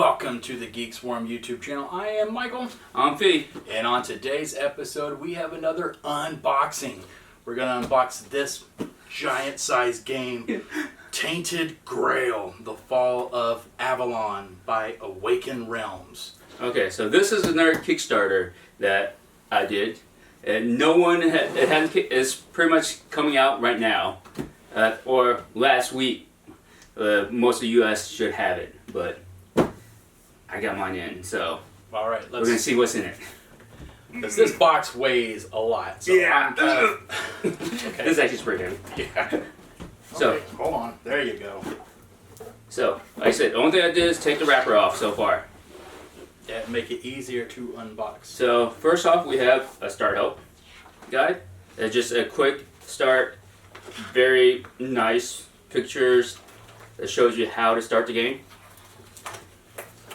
Welcome to the Geek Swarm YouTube channel. I am Michael. I'm Fee. And on today's episode, we have another unboxing. We're going to unbox this giant-sized game, Tainted Grail, the Fall of Avalon by Awaken Realms. Okay, so this is another Kickstarter that I did. And no one, it's pretty much coming out right now. Or last week. Most of the U.S. should have it, but I got mine in, so all right, we're going to see what's in it. Because this box weighs a lot. So yeah. Okay. This is actually pretty heavy. Yeah. So, okay, hold on. There you go. So, like I said, the only thing I did is take the wrapper off so far. Yeah, make it easier to unbox. So, first off, we have a start help guide. It's just a quick start, very nice pictures that shows you how to start the game.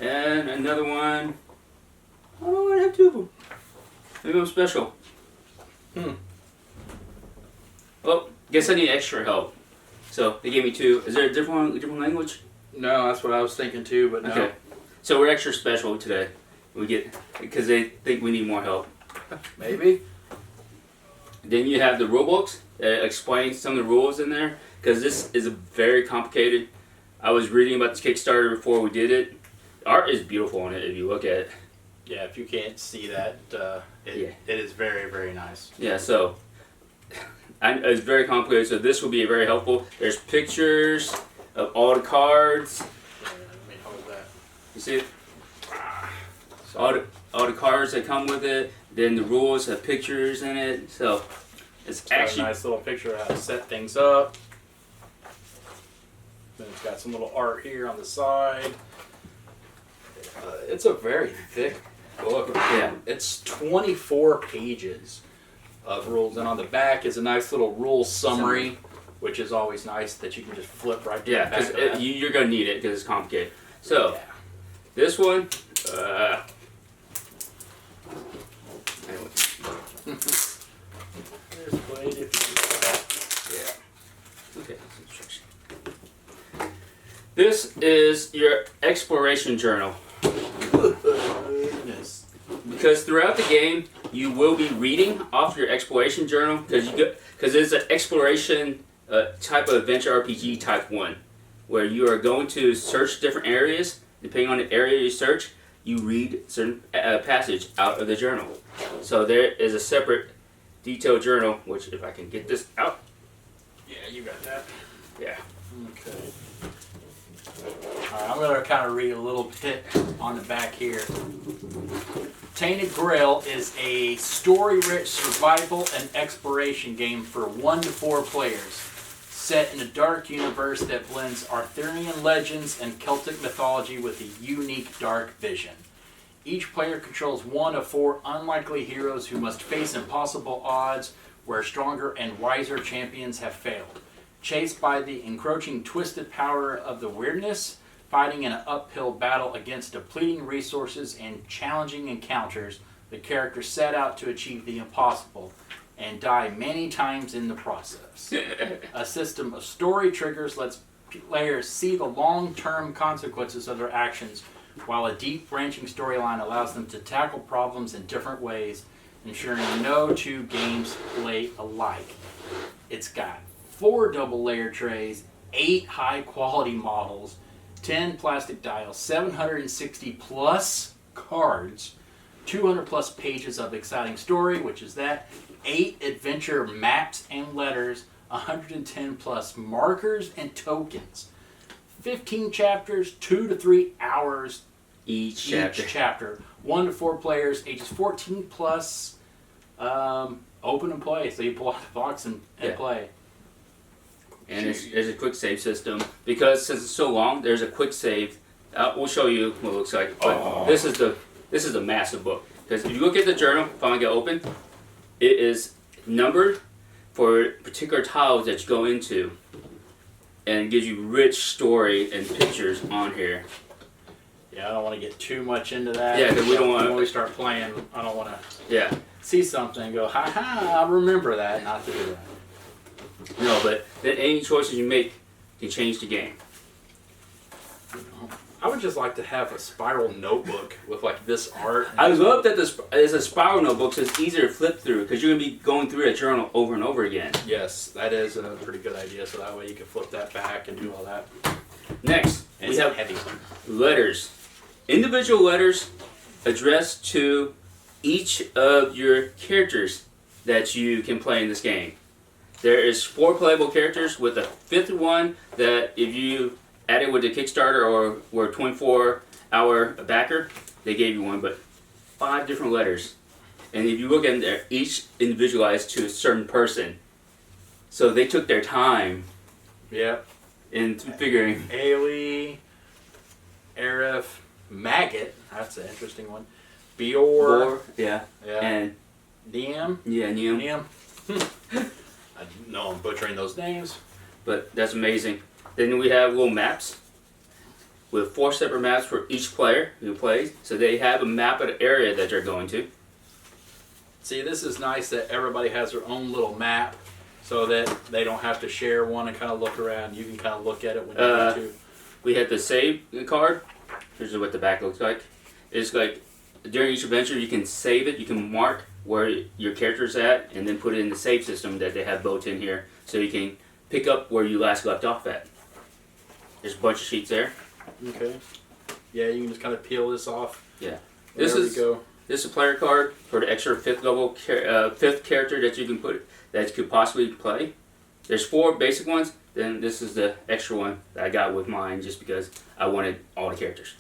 And another one. Oh, I have two of them. Maybe I'm special. Oh, guess I need extra help. So they gave me two. Is there a different language? No, that's what I was thinking too, but no. Okay. So we're extra special today. We get because they think we need more help. Maybe. Then you have the rule books that explain some of the rules in there. Because this is very complicated. I was reading about this Kickstarter before we did it. The art is beautiful on it if you look at it. Yeah, if you can't see that, it is very, very nice. Yeah, so it's very complicated, so this will be very helpful. There's pictures of all the cards. Yeah, let me hold that. You see it? All the cards that come with it. Then the rules have pictures in it. So it's actually a nice little picture of how to set things up. Then it's got some little art here on the side. It's a very thick book. Yeah. It's 24 pages of rules, and on the back is a nice little rule summary, which is always nice that you can just flip right to the back of that. You're going to need it because it's complicated. So, this one, There's quite a few. Yeah. Okay. This is your exploration journal. Goodness. Because throughout the game, you will be reading off your exploration journal because it's an exploration type of adventure RPG type 1, where you are going to search different areas. Depending on the area you search, you read certain passage out of the journal. So there is a separate detailed journal, which if I can get this out. Yeah, you got that. Yeah. Okay. Alright, I'm going to kind of read a little bit on the back here. Tainted Grail is a story-rich survival and exploration game for 1 to 4 players, set in a dark universe that blends Arthurian legends and Celtic mythology with a unique dark vision. Each player controls 1 of 4 unlikely heroes who must face impossible odds where stronger and wiser champions have failed. Chased by the encroaching twisted power of the weirdness, fighting in an uphill battle against depleting resources and challenging encounters, the characters set out to achieve the impossible and die many times in the process. A system of story triggers lets players see the long-term consequences of their actions, while a deep branching storyline allows them to tackle problems in different ways, ensuring no two games play alike. It's got 4 double layer trays, 8 high quality models, 10 plastic dials, 760 plus cards, 200 plus pages of exciting story, which is that, 8 adventure maps and letters, 110 plus markers and tokens, 15 chapters, 2 to 3 hours each chapter, 1 to 4 players, ages 14 plus, open and play, so you pull out the box and play. And there's a quick save system. Because since it's so long, there's a quick save. We'll show you what it looks like. But this is a massive book. Because if you look at the journal, if I get open, it is numbered for particular tiles that you go into. And it gives you rich story and pictures on here. Yeah, I don't want to get too much into that. Yeah, because we don't want to. When we start playing, I don't want to see something and go, ha ha, I remember that, not to do that. No, but then any choices you make can change the game. I would just like to have a spiral notebook with like this art. I love that this is a spiral notebook, so it's easier to flip through because you're gonna be going through a journal over and over again. Yes, that is a pretty good idea. So that way you can flip that back and do all that. Next, And we it's have a heavy. letters. Individual letters addressed to each of your characters that you can play in this game. There is 4 playable characters with a 5th one that if you added with the Kickstarter or were a 24-hour backer, they gave you one, but 5 different letters. And if you look at them, they're each individualized to a certain person. So they took their time Yep. in figuring. Ailey, Arif, Maggot. That's an interesting one. Bior. Or, yeah. Yeah. And Neum. yeah, Neum. Neum. I know I'm butchering those names. But that's amazing. Then we have little maps with 4 separate maps for each player who plays. So they have a map of the area that they're going to. See, this is nice that everybody has their own little map so that they don't have to share one and kind of look around. You can kind of look at it when you need to. We have the save card. Here's what the back looks like. It's like during each adventure you can save it. You can mark where your character's at and then put it in the save system that they have built in here so you can pick up where you last left off at. There's a bunch of sheets there. Okay. Yeah, you can just kind of peel this off. Yeah. There This is we go. This is a player card for the extra 5th level 5th character that you can put that you could possibly play. There's 4 basic ones. Then this is the extra one that I got with mine just because I wanted all the characters.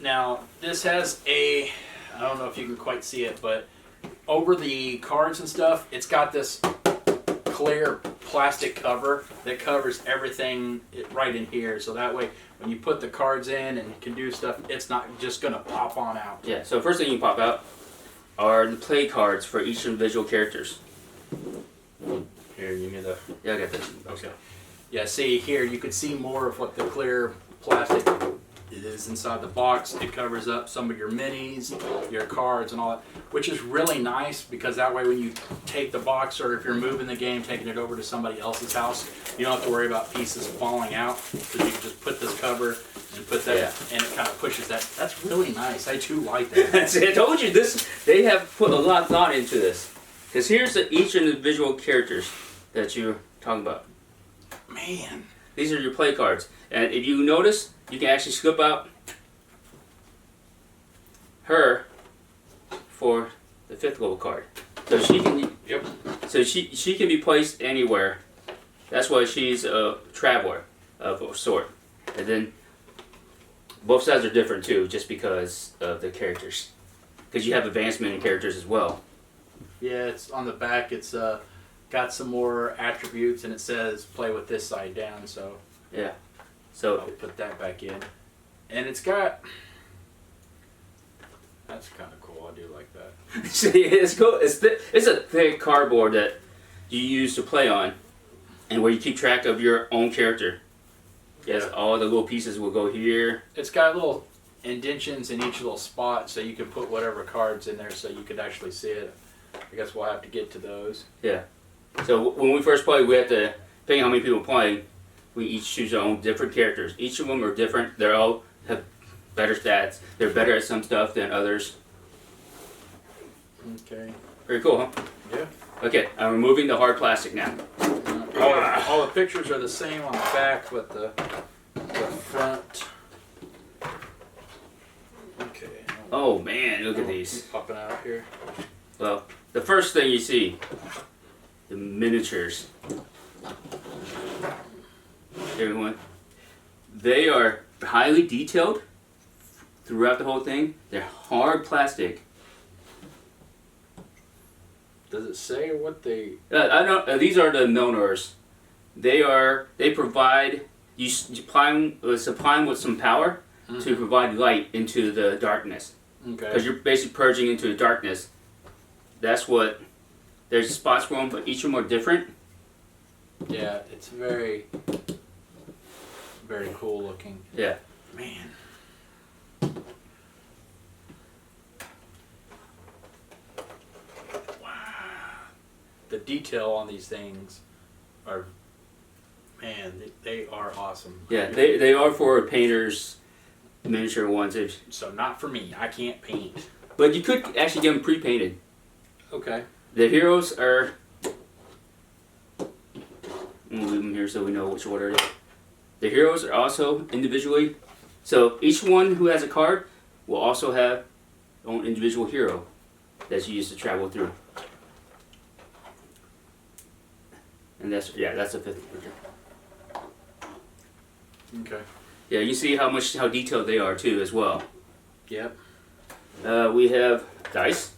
Now, this has a, I don't know if you can quite see it, but over the cards and stuff, it's got this clear plastic cover that covers everything right in here. So that way, when you put the cards in and can do stuff, it's not just going to pop on out. Yeah, so first thing you can pop out are the play cards for each individual characters. Here, you need the... Yeah, I got this. Okay. Yeah, see here, you can see more of what the clear plastic is inside the box. It covers up some of your minis, your cards, and all that, which is really nice because that way when you take the box or if you're moving the game, taking it over to somebody else's house, you don't have to worry about pieces falling out because you can just put this cover and put that, and it kind of pushes that. That's really nice. I too like that. See, I told you this. They have put a lot of thought into this. Because here's each individual characters that you're talking about. Man. These are your play cards. And if you notice, you can actually slip out her for the 5th level card. So she can so she can be placed anywhere. That's why she's a traveler of a sort. And then both sides are different too, just because of the characters. Because you have advancement in characters as well. Yeah, it's on the back. It's got some more attributes, and it says play with this side down. So yeah, so I'll put that back in, and it's got. That's kind of cool. I do like that. see, it's cool. It's a thick cardboard that you use to play on, and where you keep track of your own character. Yes, all the little pieces will go here. It's got little indentions in each little spot, so you can put whatever cards in there, so you could actually see it. I guess we'll have to get to those. Yeah. So when we first played, we had to, depending on how many people playing, we each choose our own different characters. Each of them are different. They all have better stats. They're better at some stuff than others. Okay. Very cool, huh? Yeah. Okay, I'm removing the hard plastic now. All the pictures are the same on the back, but the front. Okay. Oh man, look at these. Keep popping out here. Well, the first thing you see, the miniatures. Everyone, they are highly detailed throughout the whole thing. They're hard plastic. Does it say what they? I don't. These are the Milnors. They provide you supply them with some power to provide light into the darkness. Okay. Because you're basically purging into the darkness. That's what. There's spots for them, but each of them are different. Yeah, it's very, very cool looking. Yeah. Man. Wow. The detail on these things are, man, they are awesome. Yeah, they are for painters miniature ones. So not for me. I can't paint. But you could actually get them pre-painted. Okay. The heroes are... I'm going to leave them here so we know which order it is. The heroes are also individually... So each one who has a card will also have their own individual hero that's used to travel through. And that's the 5th character. Okay. Yeah, you see how detailed they are too as well. Yep. We have dice.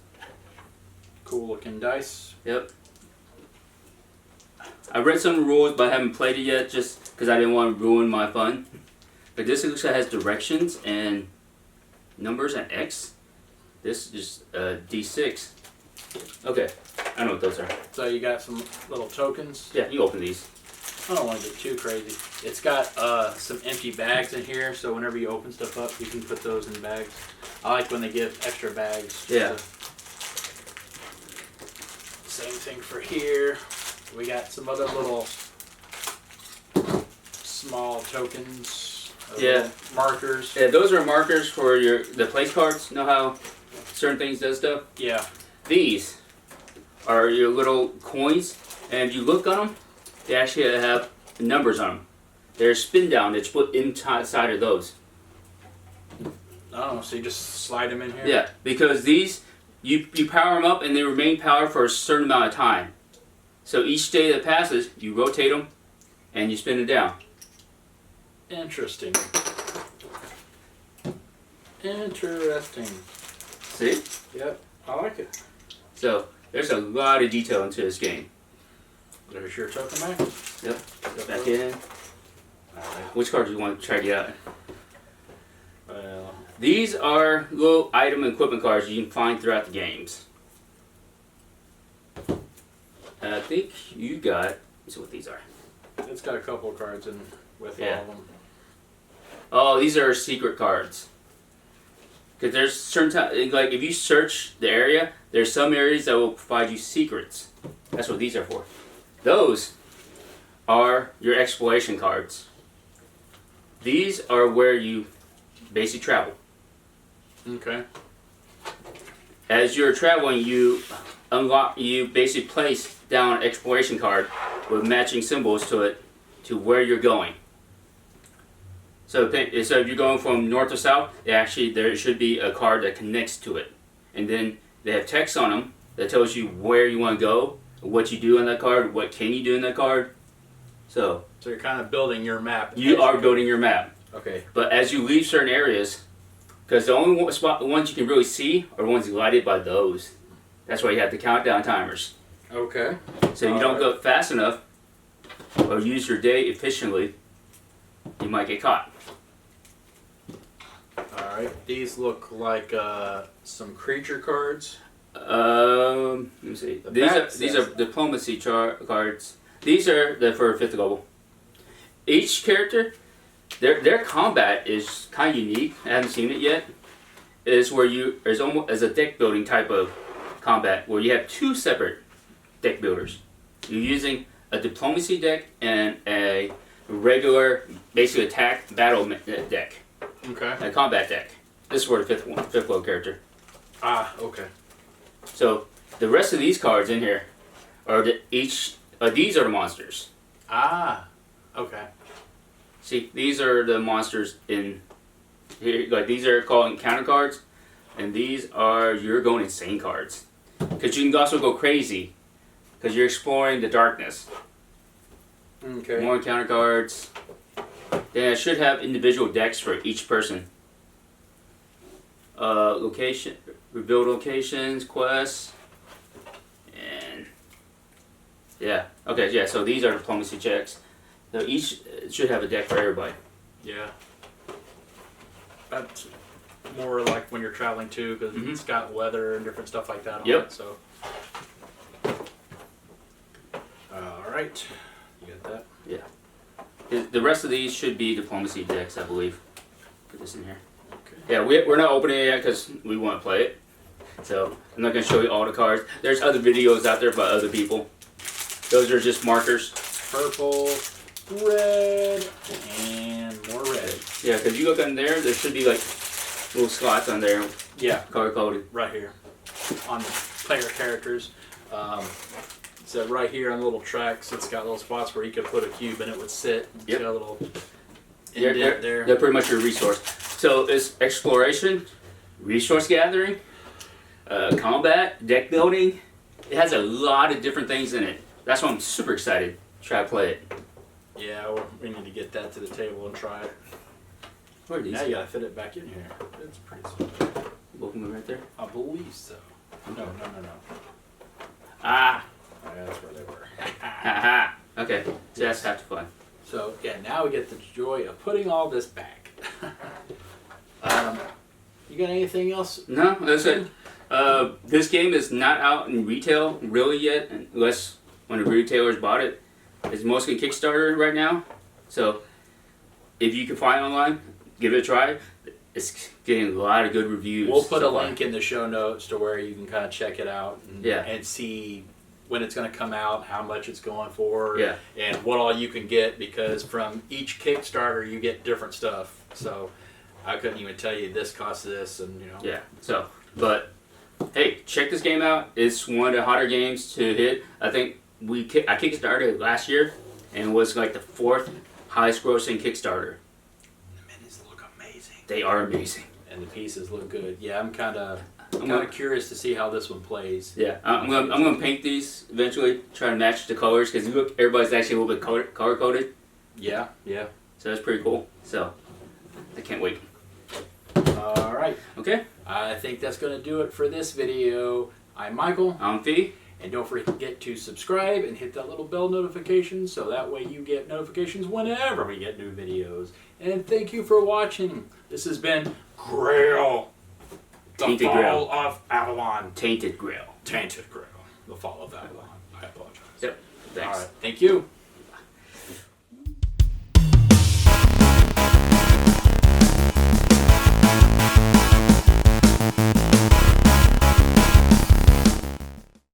Cool looking dice. Yep. I read some of the rules, but I haven't played it yet, just because I didn't want to ruin my fun. But this looks like it has directions and numbers and X. This is D6. Okay, I know what those are. So you got some little tokens. Yeah, you open these. I don't want to get too crazy. It's got some empty bags in here, so whenever you open stuff up, you can put those in bags. I like when they give extra bags. Yeah. Same thing for here. We got some other little small tokens. Yeah. Markers. Yeah, those are markers for the place cards. Know how certain things does stuff? Yeah. These are your little coins, and if you look on them, they actually have numbers on them. There's spin down that's put inside of those. Oh, so you just slide them in here? Yeah, because these, you power them up and they remain powered for a certain amount of time. So each day that passes, you rotate them and you spin it down. Interesting. Interesting. See? Yep, I like it. So there's a lot of detail into this game. There's your token back. Yep. Back in. Which card do you want to try to get out? Well, These are little item and equipment cards you can find throughout the games. I think you got... Let's see what these are. it's got a couple of cards in with all of them. Oh, these are secret cards. Because there's certain times, like if you search the area, there's some areas that will provide you secrets. That's what these are for. Those are your exploration cards. These are where you basically travel. Okay. As you're traveling, you basically place down an exploration card with matching symbols to it to where you're going. So if you're going from north to south, there should be a card that connects to it. And then they have text on them that tells you where you want to go, what you do on that card, what can you do in that card. So you're kind of building your map. You are building your map. Okay. But as you leave certain areas, because the only the ones you can really see are ones lighted by those. That's why you have the countdown timers. Okay. So you don't go fast enough or use your day efficiently, you might get caught. Alright, these look like some creature cards. Let me see. These are diplomacy cards. These are for 5th level. Each character, their combat is kind of unique. I haven't seen it yet. Is where there's almost as a deck building type of combat where you have 2 separate deck builders. You're using a diplomacy deck and a regular, basically attack battle deck. Okay. A combat deck. This is for the 5th level character. Ah, okay. So the rest of these cards in here are these are the monsters. Ah, okay. See, these are the monsters in here. Like these are called encounter cards, and these are your going insane cards. Because you can also go crazy, because you're exploring the darkness. Okay. More encounter cards. Then I should have individual decks for each person. Location, rebuild locations, quests, and yeah. Okay, yeah. So these are diplomacy checks. So each should have a deck for everybody. Yeah. That's more like when you're traveling too, because it's got weather and different stuff like that on it. So. All right. You got that? Yeah. The rest of these should be diplomacy decks, I believe. Put this in here. Okay. Yeah, we're not opening it yet because we want to play it. So I'm not going to show you all the cards. There's other videos out there by other people. Those are just markers. Purple, red, and more red. Yeah, because you look on there should be like little slots on there, Yeah, color coded. right here on the player characters. So right here on the little tracks, it's got little spots where you could put a cube and it would sit. It's Yep. got a little They're, indent there. they're pretty much your resource. So it's exploration, resource gathering, combat, deck building. It has a lot of different things in it. That's why I'm super excited to try to play it. Yeah, we need to get that to the table and try it. Where are these? Now you gotta fit it back in here. It's pretty simple. Both of them right there? I believe so. No. Ah! Oh, yeah, that's where they were. Haha! Okay, so that's half the fun. So yeah, now we get the joy of putting all this back. You got anything else? No, that's it. This game is not out in retail really yet, unless one of the retailers bought it. It's mostly Kickstarter right now. So if you can find it online, give it a try. It's getting a lot of good reviews. We'll put so a far. link in the show notes to where you can kind of check it out and, Yeah. and see when it's going to come out, how much it's going for, Yeah. and what all you can get, because from each Kickstarter you get different stuff. So I couldn't even tell you this costs this, and you know. Yeah. So, but hey, check this game out. It's one of the hotter games to hit. I think I kickstarted it last year, and it was like the 4th highest grossing Kickstarter. The minis look amazing, They are amazing. and the pieces look good. Yeah, I'm kind of gonna- curious to see how this one plays. Yeah, I'm gonna paint these eventually. Try to match the colors because look, everybody's actually a little bit color coded. Yeah. So that's pretty cool. So I can't wait. All right. Okay, I think that's going to do it for this video. I'm Michael. I'm Fee. And don't forget to subscribe and hit that little bell notification so that way you get notifications whenever we get new videos. And thank you for watching. This has been Grail. The Tainted Fall Grail. of Avalon. Tainted Grail. Tainted Grail. The Fall of Avalon. I apologize. Yep. Thanks. All right. Thank you.